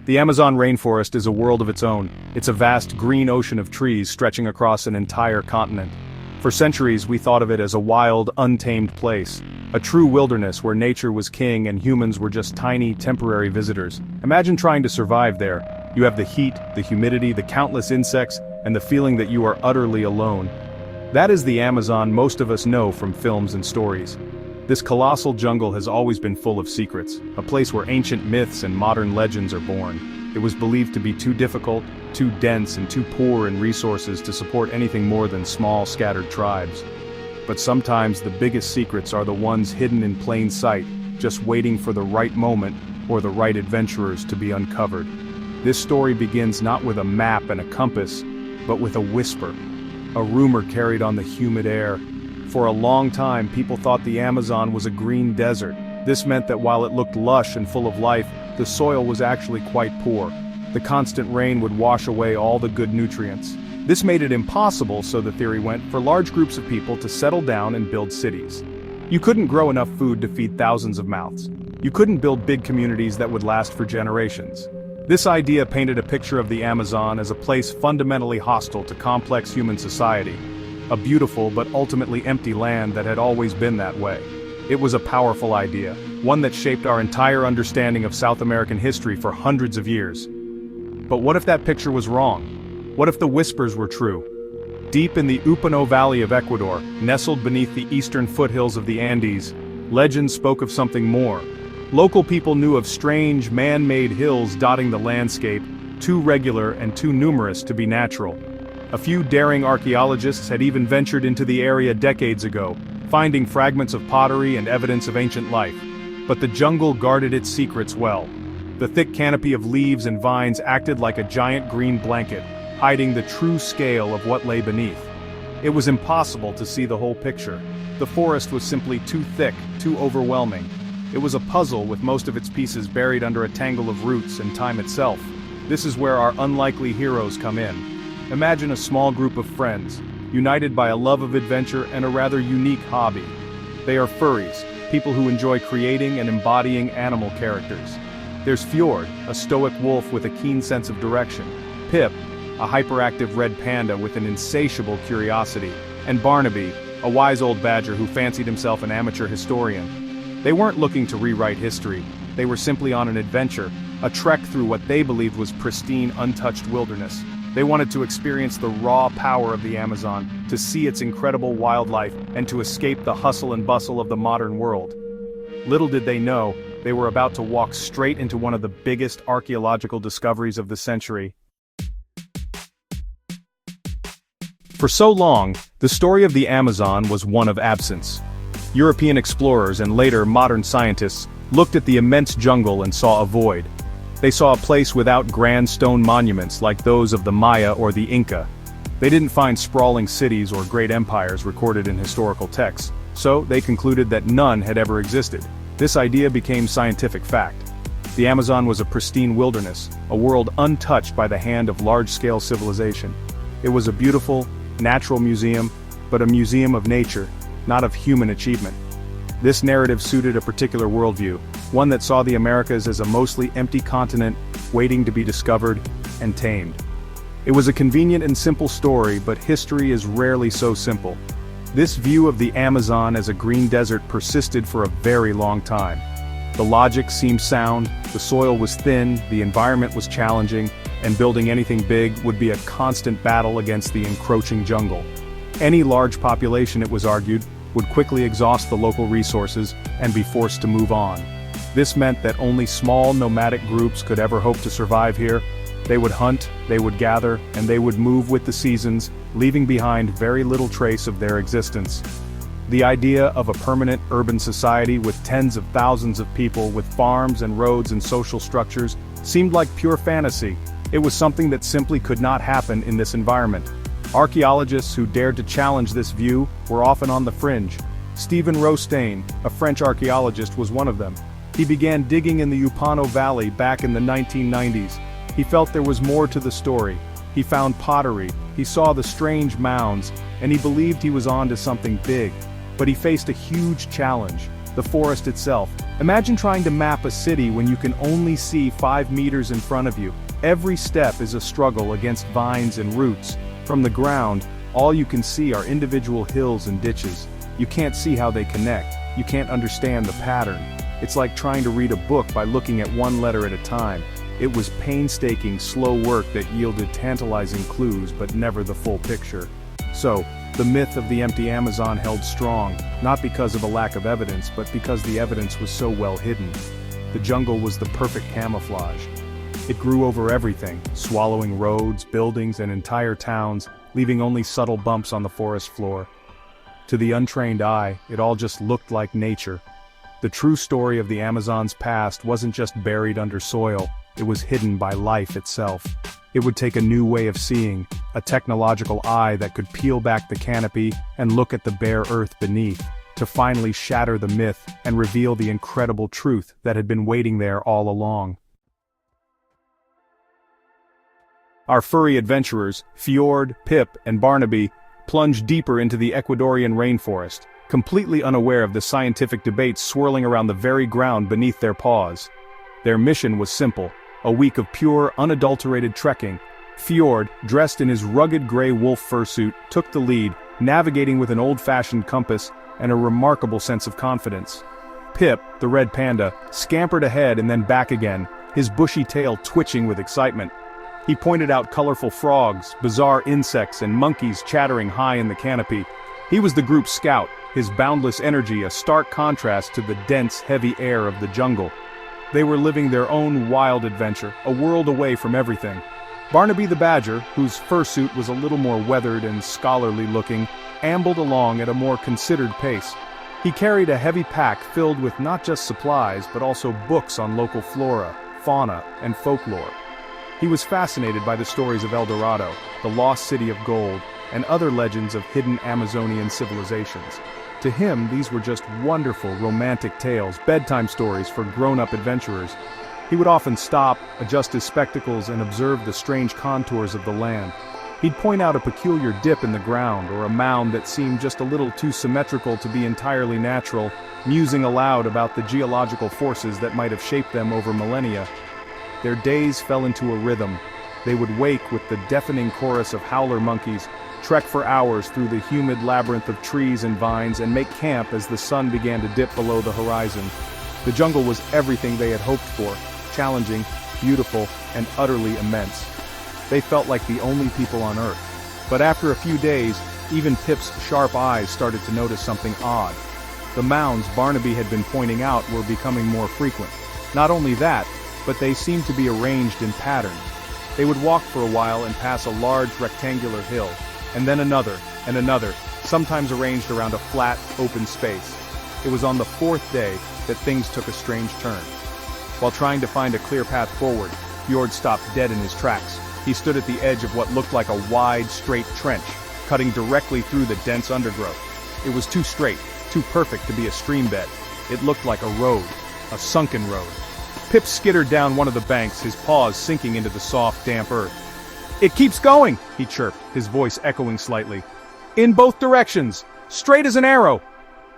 The Amazon rainforest is a world of its own. It's a vast green ocean of trees stretching across an entire continent. For centuries we thought of it as a wild, untamed place, a true wilderness where nature was king and humans were just tiny, temporary visitors. Imagine trying to survive there. You have the heat, the humidity, the countless insects, and the feeling that you are utterly alone. That is the Amazon most of us know from films and stories. This colossal jungle has always been full of secrets, a place where ancient myths and modern legends are born. It was believed to be too difficult, too dense and too poor in resources to support anything more than small, scattered tribes. But sometimes the biggest secrets are the ones hidden in plain sight, just waiting for the right moment or the right adventurers to be uncovered. This story begins not with a map and a compass, but with a whisper, a rumor carried on the humid air. For a long time, people thought the Amazon was a green desert. This meant that while it looked lush and full of life, the soil was actually quite poor. The constant rain would wash away all the good nutrients. This made it impossible, so the theory went, for large groups of people to settle down and build cities. You couldn't grow enough food to feed thousands of mouths. You couldn't build big communities that would last for generations. This idea painted a picture of the Amazon as a place fundamentally hostile to complex human society. A beautiful but ultimately empty land that had always been that way. It was a powerful idea, one that shaped our entire understanding of South American history for hundreds of years. But what if that picture was wrong? What if the whispers were true? Deep in the Upano Valley of Ecuador, nestled beneath the eastern foothills of the Andes, legend spoke of something more. Local people knew of strange, man-made hills dotting the landscape, too regular and too numerous to be natural. A few daring archaeologists had even ventured into the area decades ago, finding fragments of pottery and evidence of ancient life. But the jungle guarded its secrets well. The thick canopy of leaves and vines acted like a giant green blanket, hiding the true scale of what lay beneath. It was impossible to see the whole picture. The forest was simply too thick, too overwhelming. It was a puzzle with most of its pieces buried under a tangle of roots and time itself. This is where our unlikely heroes come in. Imagine a small group of friends, united by a love of adventure and a rather unique hobby. They are furries, people who enjoy creating and embodying animal characters. There's Fjord, a stoic wolf with a keen sense of direction. Pip, a hyperactive red panda with an insatiable curiosity. And Barnaby, a wise old badger who fancied himself an amateur historian. They weren't looking to rewrite history. They were simply on an adventure, a trek through what they believed was pristine, untouched wilderness. They wanted to experience the raw power of the Amazon, to see its incredible wildlife, and to escape the hustle and bustle of the modern world. Little did they know, they were about to walk straight into one of the biggest archaeological discoveries of the century. For so long, the story of the Amazon was one of absence. European explorers and later modern scientists looked at the immense jungle and saw a void. They saw a place without grand stone monuments like those of the Maya or the Inca. They didn't find sprawling cities or great empires recorded in historical texts, so they concluded that none had ever existed. This idea became scientific fact. The Amazon was a pristine wilderness, a world untouched by the hand of large-scale civilization. It was a beautiful, natural museum, but a museum of nature, not of human achievement. This narrative suited a particular worldview, one that saw the Americas as a mostly empty continent, waiting to be discovered and tamed. It was a convenient and simple story, but history is rarely so simple. This view of the Amazon as a green desert persisted for a very long time. The logic seemed sound, the soil was thin, the environment was challenging, and building anything big would be a constant battle against the encroaching jungle. Any large population, it was argued, would quickly exhaust the local resources and be forced to move on. This meant that only small nomadic groups could ever hope to survive here. They would hunt, they would gather, and they would move with the seasons, leaving behind very little trace of their existence. The idea of a permanent urban society with tens of thousands of people with farms and roads and social structures seemed like pure fantasy. It was something that simply could not happen in this environment. Archaeologists who dared to challenge this view were often on the fringe. Stephen Rostaing, a French archaeologist, was one of them. He began digging in the Upano Valley back in the 1990s. He felt there was more to the story. He found pottery, he saw the strange mounds, and he believed he was on to something big. But he faced a huge challenge. the forest itself. Imagine trying to map a city when you can only see 5 meters in front of you. Every step is a struggle against vines and roots. From the ground, all you can see are individual hills and ditches. You can't see how they connect. You can't understand the pattern. It's like trying to read a book by looking at one letter at a time. It was painstaking, slow work that yielded tantalizing clues but never the full picture. So, the myth of the empty Amazon held strong, not because of a lack of evidence, but because the evidence was so well hidden. The jungle was the perfect camouflage. It grew over everything, swallowing roads, buildings, and entire towns, leaving only subtle bumps on the forest floor. To the untrained eye, it all just looked like nature. The true story of the Amazon's past wasn't just buried under soil, it was hidden by life itself. It would take a new way of seeing, a technological eye that could peel back the canopy and look at the bare earth beneath, to finally shatter the myth and reveal the incredible truth that had been waiting there all along. Our furry adventurers, Fjord, Pip, and Barnaby, plunged deeper into the Ecuadorian rainforest, completely unaware of the scientific debates swirling around the very ground beneath their paws. Their mission was simple: a week of pure, unadulterated trekking. Fjord, dressed in his rugged gray wolf fursuit, took the lead, navigating with an old-fashioned compass and a remarkable sense of confidence. Pip, the red panda, scampered ahead and then back again, his bushy tail twitching with excitement. He pointed out colorful frogs, bizarre insects, and monkeys chattering high in the canopy. He was the group's scout, his boundless energy a stark contrast to the dense, heavy air of the jungle. They were living their own wild adventure, a world away from everything. Barnaby the badger, whose fursuit was a little more weathered and scholarly looking, ambled along at a more considered pace. He carried a heavy pack filled with not just supplies but also books on local flora, fauna, and folklore. He was fascinated by the stories of El Dorado, the lost city of gold, and other legends of hidden Amazonian civilizations. To him, these were just wonderful, romantic tales, bedtime stories for grown-up adventurers. He would often stop, adjust his spectacles, and observe the strange contours of the land. He'd point out a peculiar dip in the ground or a mound that seemed just a little too symmetrical to be entirely natural, musing aloud about the geological forces that might have shaped them over millennia. Their days fell into a rhythm. They would wake with the deafening chorus of howler monkeys, trek for hours through the humid labyrinth of trees and vines, and make camp as the sun began to dip below the horizon. The jungle was everything they had hoped for, challenging, beautiful, and utterly immense. They felt like the only people on Earth. But after a few days, even Pip's sharp eyes started to notice something odd. The mounds Barnaby had been pointing out were becoming more frequent. Not only that, but they seemed to be arranged in patterns. They would walk for a while and pass a large rectangular hill, and then another, and another, sometimes arranged around a flat, open space. It was on the 4th day that things took a strange turn. While trying to find a clear path forward, Fjord stopped dead in his tracks. He stood at the edge of what looked like a wide, straight trench, cutting directly through the dense undergrowth. It was too straight, too perfect to be a stream bed. It looked like a road, a sunken road. Pip skittered down one of the banks, his paws sinking into the soft, damp earth. "It keeps going," he chirped, his voice echoing slightly. "In both directions! Straight as an arrow!"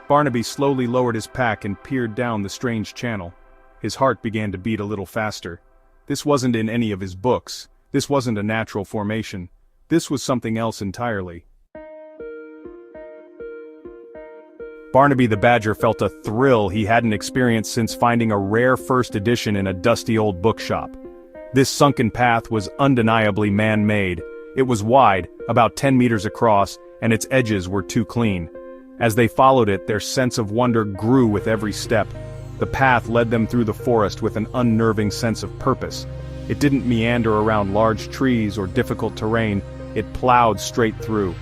Barnaby slowly lowered his pack and peered down the strange channel. His heart began to beat a little faster. This wasn't in any of his books. This wasn't a natural formation. This was something else entirely. Barnaby the badger felt a thrill he hadn't experienced since finding a rare first edition in a dusty old bookshop. This sunken path was undeniably man-made. It was wide, about 10 meters across, and its edges were too clean. As they followed it, their sense of wonder grew with every step. The path led them through the forest with an unnerving sense of purpose. It didn't meander around large trees or difficult terrain, it plowed straight through.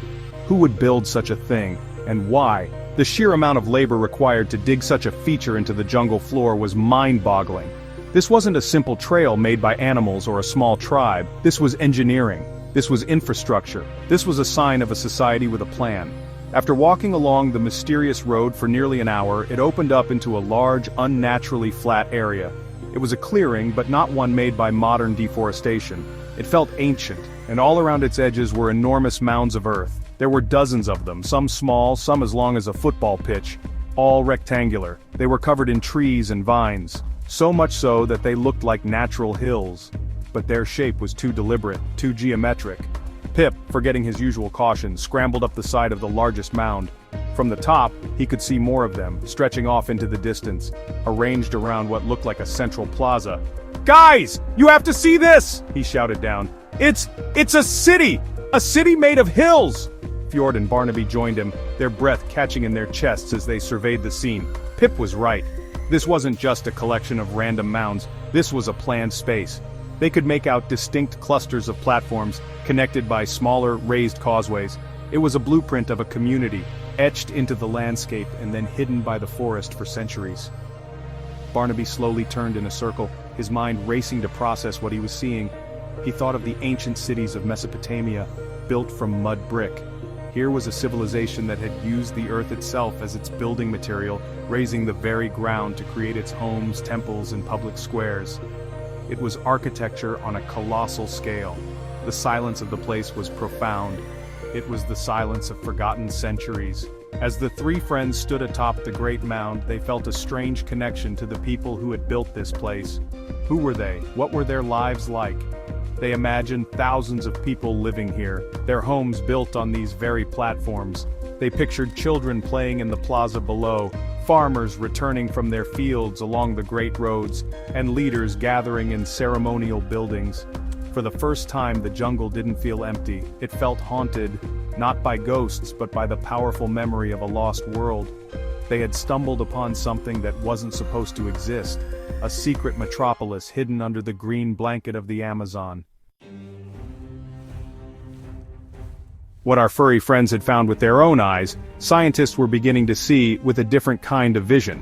Who would build such a thing, and why? The sheer amount of labor required to dig such a feature into the jungle floor was mind-boggling. This wasn't a simple trail made by animals or a small tribe. This was engineering. This was infrastructure. This was a sign of a society with a plan. After walking along the mysterious road for nearly an hour, it opened up into a large, unnaturally flat area. It was a clearing, but not one made by modern deforestation. It felt ancient, and all around its edges were enormous mounds of earth. There were dozens of them, some small, some as long as a football pitch. all rectangular. They were covered in trees and vines, so much so that they looked like natural hills. But their shape was too deliberate, too geometric. Pip, forgetting his usual caution, scrambled up the side of the largest mound. From the top, he could see more of them, stretching off into the distance, arranged around what looked like a central plaza. "Guys, you have to see this!" he shouted down. It's a city! A city made of hills!" Fjord and Barnaby joined him, their breath catching in their chests as they surveyed the scene. Pip was right. This wasn't just a collection of random mounds, this was a planned space. They could make out distinct clusters of platforms, connected by smaller, raised causeways. It was a blueprint of a community, etched into the landscape and then hidden by the forest for centuries. Barnaby slowly turned in a circle, his mind racing to process what he was seeing. He thought of the ancient cities of Mesopotamia, built from mud brick. Here was a civilization that had used the earth itself as its building material, raising the very ground to create its homes, temples, and public squares. It was architecture on a colossal scale. The silence of the place was profound. It was the silence of forgotten centuries. As the three friends stood atop the great mound, they felt a strange connection to the people who had built this place. Who were they? What were their lives like? They imagined thousands of people living here, their homes built on these very platforms. They pictured children playing in the plaza below, farmers returning from their fields along the great roads, and leaders gathering in ceremonial buildings. For the first time, the jungle didn't feel empty. It felt haunted, not by ghosts but by the powerful memory of a lost world. They had stumbled upon something that wasn't supposed to exist, a secret metropolis hidden under the green blanket of the Amazon. What our furry friends had found with their own eyes, scientists were beginning to see with a different kind of vision.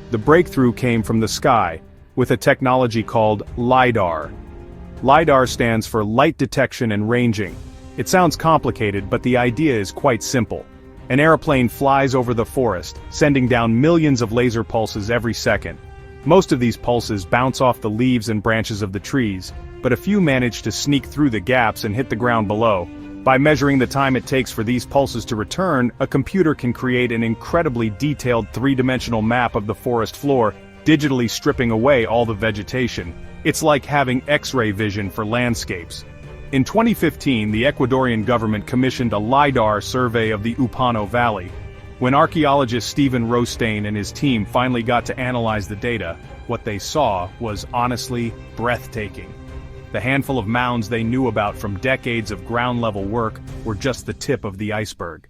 The breakthrough came from the sky, with a technology called LiDAR. LiDAR stands for Light Detection and Ranging. It sounds complicated, but the idea is quite simple. An airplane flies over the forest, sending down millions of laser pulses every second. Most of these pulses bounce off the leaves and branches of the trees, but a few manage to sneak through the gaps and hit the ground below. By measuring the time it takes for these pulses to return, a computer can create an incredibly detailed three-dimensional map of the forest floor, digitally stripping away all the vegetation. It's like having X-ray vision for landscapes. In 2015, the Ecuadorian government commissioned a LiDAR survey of the Upano Valley. When archaeologist Stephen Rostein and his team finally got to analyze the data, what they saw was honestly breathtaking. The handful of mounds they knew about from decades of ground-level work were just the tip of the iceberg.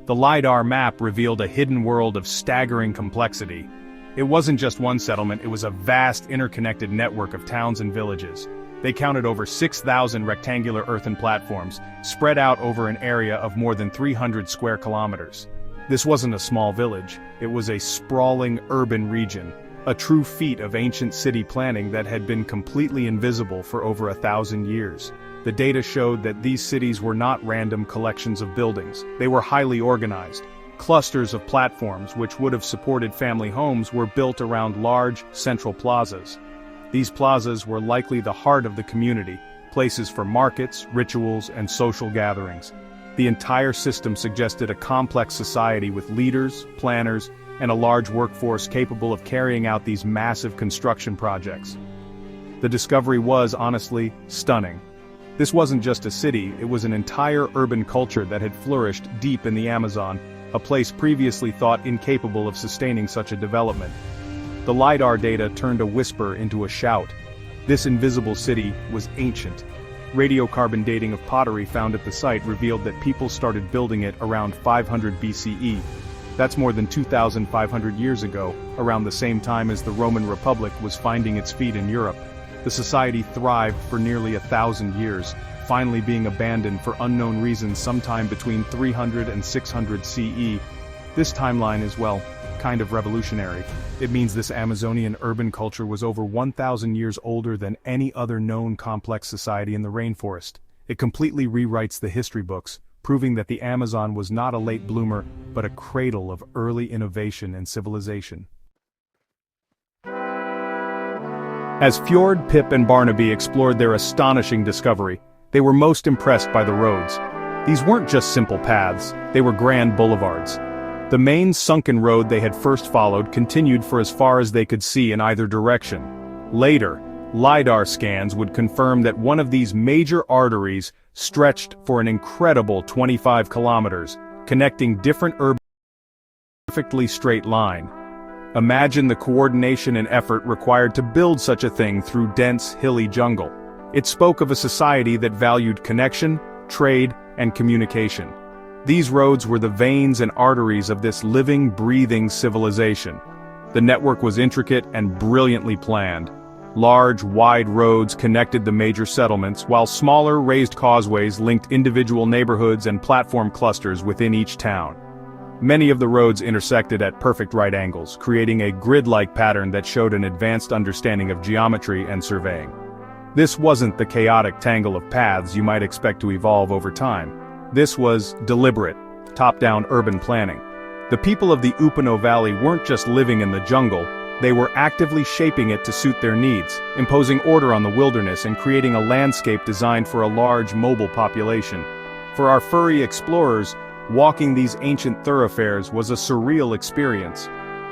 The LiDAR map revealed a hidden world of staggering complexity. It wasn't just one settlement, it was a vast interconnected network of towns and villages. They counted over 6,000 rectangular earthen platforms, spread out over an area of more than 300 square kilometers. This wasn't a small village, it was a sprawling urban region, a true feat of ancient city planning that had been completely invisible for over 1,000 years. The data showed that these cities were not random collections of buildings, they were highly organized. Clusters of platforms which would have supported family homes were built around large, central plazas. These plazas were likely the heart of the community, places for markets, rituals, and social gatherings. The entire system suggested a complex society with leaders, planners, and a large workforce capable of carrying out these massive construction projects. The discovery was, honestly, stunning. This wasn't just a city, it was an entire urban culture that had flourished deep in the Amazon, a place previously thought incapable of sustaining such a development. The LiDAR data turned a whisper into a shout. This invisible city was ancient. Radiocarbon dating of pottery found at the site revealed that people started building it around 500 BCE. That's more than 2,500 years ago, around the same time as the Roman Republic was finding its feet in Europe. The society thrived for nearly 1,000 years, finally being abandoned for unknown reasons sometime between 300 and 600 CE. This timeline is, well, kind of revolutionary. It means this Amazonian urban culture was over 1,000 years older than any other known complex society in the rainforest. It completely rewrites the history books, proving that the Amazon was not a late bloomer, but a cradle of early innovation and civilization. As Fjord, Pip, and Barnaby explored their astonishing discovery, they were most impressed by the roads. These weren't just simple paths, they were grand boulevards. The main sunken road they had first followed continued for as far as they could see in either direction. Later, LiDAR scans would confirm that one of these major arteries stretched for an incredible 25 kilometers, connecting different urban in a perfectly straight line. Imagine the coordination and effort required to build such a thing through dense, hilly jungle. It spoke of a society that valued connection, trade, and communication. These roads were the veins and arteries of this living, breathing civilization. The network was intricate and brilliantly planned. Large, wide roads connected the major settlements, while smaller, raised causeways linked individual neighborhoods and platform clusters within each town. Many of the roads intersected at perfect right angles, creating a grid-like pattern that showed an advanced understanding of geometry and surveying. This wasn't the chaotic tangle of paths you might expect to evolve over time. This was deliberate, top-down urban planning. The people of the Upano Valley weren't just living in the jungle, they were actively shaping it to suit their needs, imposing order on the wilderness and creating a landscape designed for a large mobile population. For our furry explorers, walking these ancient thoroughfares was a surreal experience.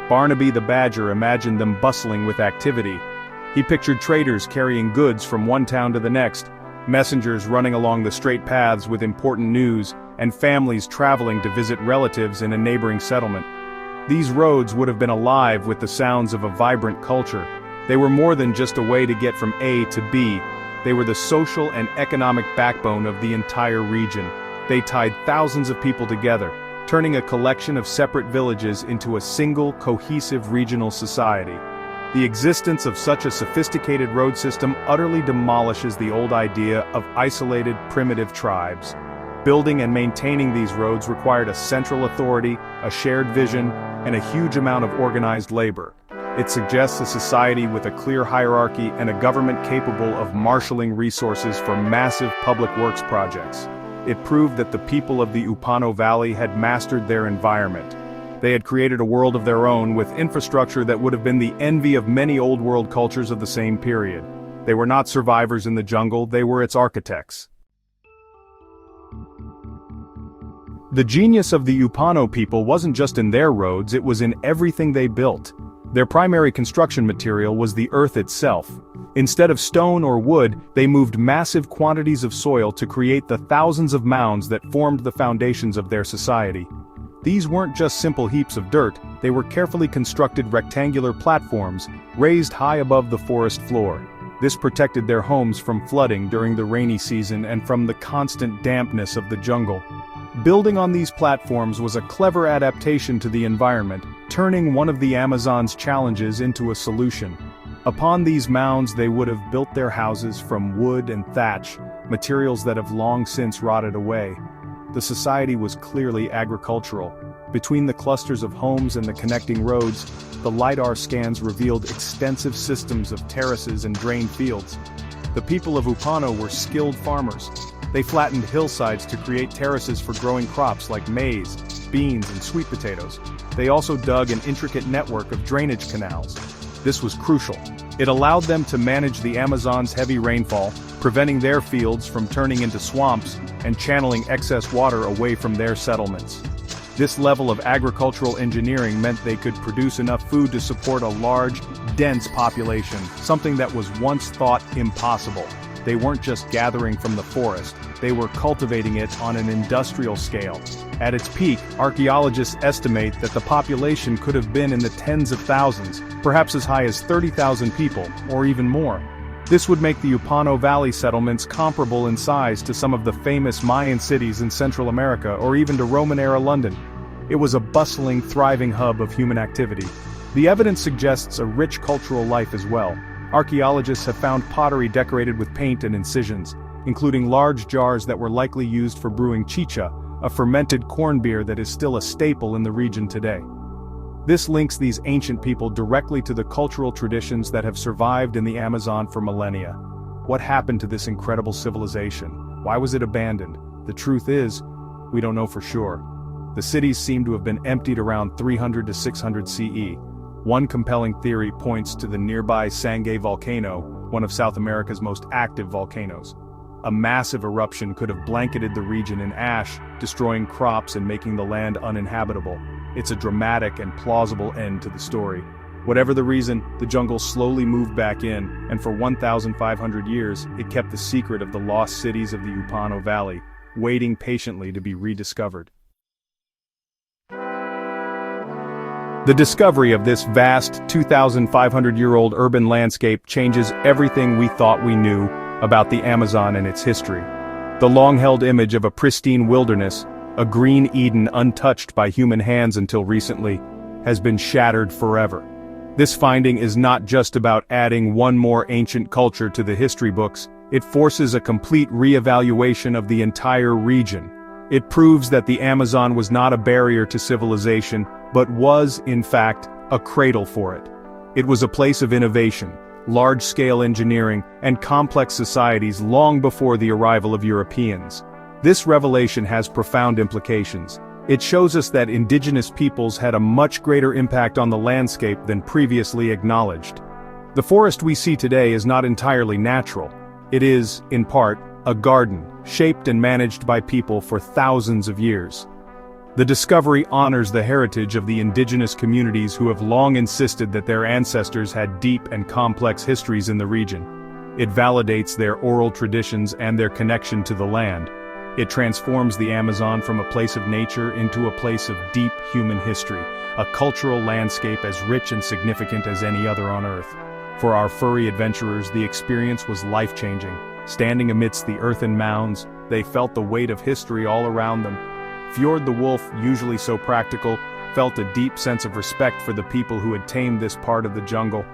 Barnaby the Badger imagined them bustling with activity. He pictured traders carrying goods from one town to the next, messengers running along the straight paths with important news, and families traveling to visit relatives in a neighboring settlement. These roads would have been alive with the sounds of a vibrant culture. They were more than just a way to get from A to B. They were the social and economic backbone of the entire region. They tied thousands of people together, turning a collection of separate villages into a single, cohesive regional society. The existence of such a sophisticated road system utterly demolishes the old idea of isolated, primitive tribes. Building and maintaining these roads required a central authority, a shared vision, and a huge amount of organized labor. It suggests a society with a clear hierarchy and a government capable of marshaling resources for massive public works projects. It proved that the people of the Upano Valley had mastered their environment. They had created a world of their own with infrastructure that would have been the envy of many old world cultures of the same period. They were not survivors in the jungle, they were its architects. The genius of the Upano people wasn't just in their roads, it was in everything they built. Their primary construction material was the earth itself. Instead of stone or wood, they moved massive quantities of soil to create the thousands of mounds that formed the foundations of their society. These weren't just simple heaps of dirt, they were carefully constructed rectangular platforms, raised high above the forest floor. This protected their homes from flooding during the rainy season and from the constant dampness of the jungle. Building on these platforms was a clever adaptation to the environment, turning one of the Amazon's challenges into a solution. Upon these mounds they would have built their houses from wood and thatch, materials that have long since rotted away. The society was clearly agricultural. Between the clusters of homes and the connecting roads, the LiDAR scans revealed extensive systems of terraces and drained fields. The people of Upano were skilled farmers. They flattened hillsides to create terraces for growing crops like maize, beans, and sweet potatoes. They also dug an intricate network of drainage canals. This was crucial. It allowed them to manage the Amazon's heavy rainfall, preventing their fields from turning into swamps and channeling excess water away from their settlements. This level of agricultural engineering meant they could produce enough food to support a large, dense population, something that was once thought impossible. They weren't just gathering from the forest, they were cultivating it on an industrial scale. At its peak, archaeologists estimate that the population could have been in the tens of thousands, perhaps as high as 30,000 people, or even more. This would make the Upano Valley settlements comparable in size to some of the famous Mayan cities in Central America or even to Roman-era London. It was a bustling, thriving hub of human activity. The evidence suggests a rich cultural life as well. Archaeologists have found pottery decorated with paint and incisions, including large jars that were likely used for brewing chicha, a fermented corn beer that is still a staple in the region today. This links these ancient people directly to the cultural traditions that have survived in the Amazon for millennia. What happened to this incredible civilization? Why was it abandoned? The truth is, we don't know for sure. The cities seem to have been emptied around 300 to 600 CE. One compelling theory points to the nearby Sangay volcano, one of South America's most active volcanoes. A massive eruption could have blanketed the region in ash, destroying crops and making the land uninhabitable. It's a dramatic and plausible end to the story. Whatever the reason, the jungle slowly moved back in, and for 1,500 years, it kept the secret of the lost cities of the Upano Valley, waiting patiently to be rediscovered. The discovery of this vast, 2,500-year-old urban landscape changes everything we thought we knew about the Amazon and its history. The long-held image of a pristine wilderness, a green Eden untouched by human hands until recently, has been shattered forever. This finding is not just about adding one more ancient culture to the history books, it forces a complete re-evaluation of the entire region. It proves that the Amazon was not a barrier to civilization, but was, in fact, a cradle for it. It was a place of innovation, large-scale engineering, and complex societies long before the arrival of Europeans. This revelation has profound implications. It shows us that indigenous peoples had a much greater impact on the landscape than previously acknowledged. The forest we see today is not entirely natural. It is, in part, a garden, shaped and managed by people for thousands of years. The discovery honors the heritage of the indigenous communities who have long insisted that their ancestors had deep and complex histories in the region. It validates their oral traditions and their connection to the land. It transforms the Amazon from a place of nature into a place of deep human history, a cultural landscape as rich and significant as any other on Earth. For our furry adventurers, the experience was life-changing. Standing amidst the earthen mounds, they felt the weight of history all around them. Fjord the wolf, usually so practical, felt a deep sense of respect for the people who had tamed this part of the jungle.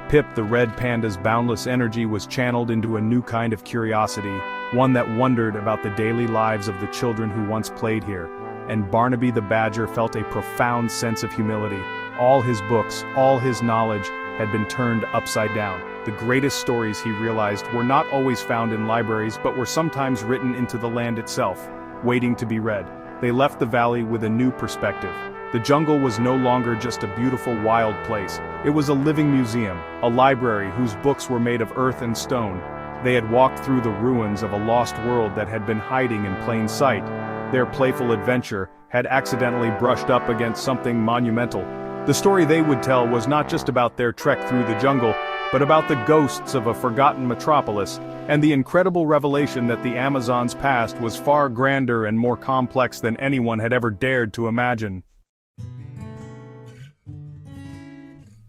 Pip the red panda's boundless energy was channeled into a new kind of curiosity, one that wondered about the daily lives of the children who once played here. And Barnaby the badger felt a profound sense of humility. All his books, all his knowledge, had been turned upside down. The greatest stories, he realized, were not always found in libraries but were sometimes written into the land itself, waiting to be read. They left the valley with a new perspective. The jungle was no longer just a beautiful wild place. It was a living museum, a library whose books were made of earth and stone. They had walked through the ruins of a lost world that had been hiding in plain sight. Their playful adventure had accidentally brushed up against something monumental. The story they would tell was not just about their trek through the jungle, but about the ghosts of a forgotten metropolis, and the incredible revelation that the Amazon's past was far grander and more complex than anyone had ever dared to imagine.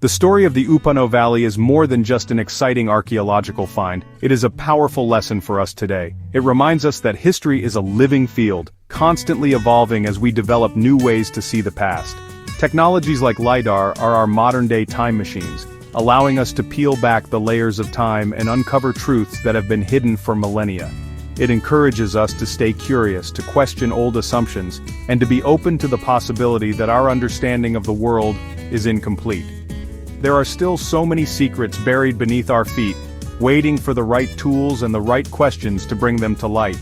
The story of the Upano Valley is more than just an exciting archaeological find. It is a powerful lesson for us today. It reminds us that history is a living field, constantly evolving as we develop new ways to see the past. Technologies like LiDAR are our modern-day time machines, allowing us to peel back the layers of time and uncover truths that have been hidden for millennia. It encourages us to stay curious, to question old assumptions, and to be open to the possibility that our understanding of the world is incomplete. There are still so many secrets buried beneath our feet, waiting for the right tools and the right questions to bring them to light.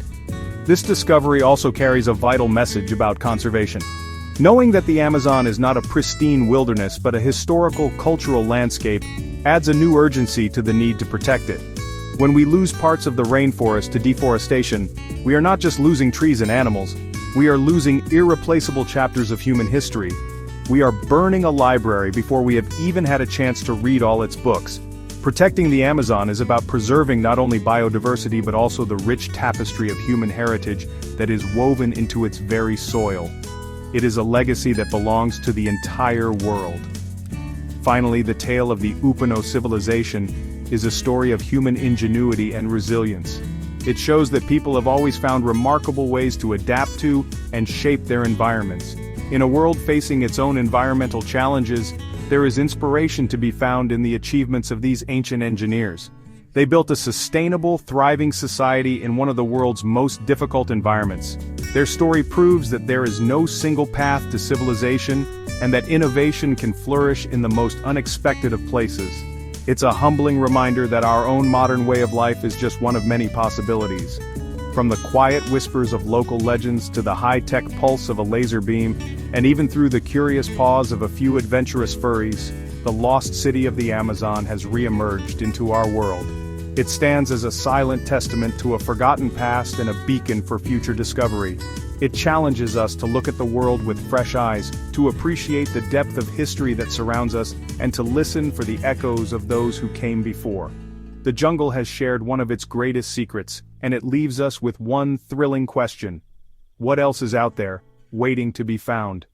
This discovery also carries a vital message about conservation. Knowing that the Amazon is not a pristine wilderness but a historical, cultural landscape adds a new urgency to the need to protect it. When we lose parts of the rainforest to deforestation, we are not just losing trees and animals, we are losing irreplaceable chapters of human history. We are burning a library before we have even had a chance to read all its books. Protecting the Amazon is about preserving not only biodiversity but also the rich tapestry of human heritage that is woven into its very soil. It is a legacy that belongs to the entire world. Finally, the tale of the Upano civilization is a story of human ingenuity and resilience. It shows that people have always found remarkable ways to adapt to and shape their environments. In a world facing its own environmental challenges, there is inspiration to be found in the achievements of these ancient engineers. They built a sustainable, thriving society in one of the world's most difficult environments. Their story proves that there is no single path to civilization, and that innovation can flourish in the most unexpected of places. It's a humbling reminder that our own modern way of life is just one of many possibilities. From the quiet whispers of local legends to the high-tech pulse of a laser beam, and even through the curious paws of a few adventurous furries, the lost city of the Amazon has re-emerged into our world. It stands as a silent testament to a forgotten past and a beacon for future discovery. It challenges us to look at the world with fresh eyes, to appreciate the depth of history that surrounds us, and to listen for the echoes of those who came before. The jungle has shared one of its greatest secrets, and it leaves us with one thrilling question. What else is out there, waiting to be found?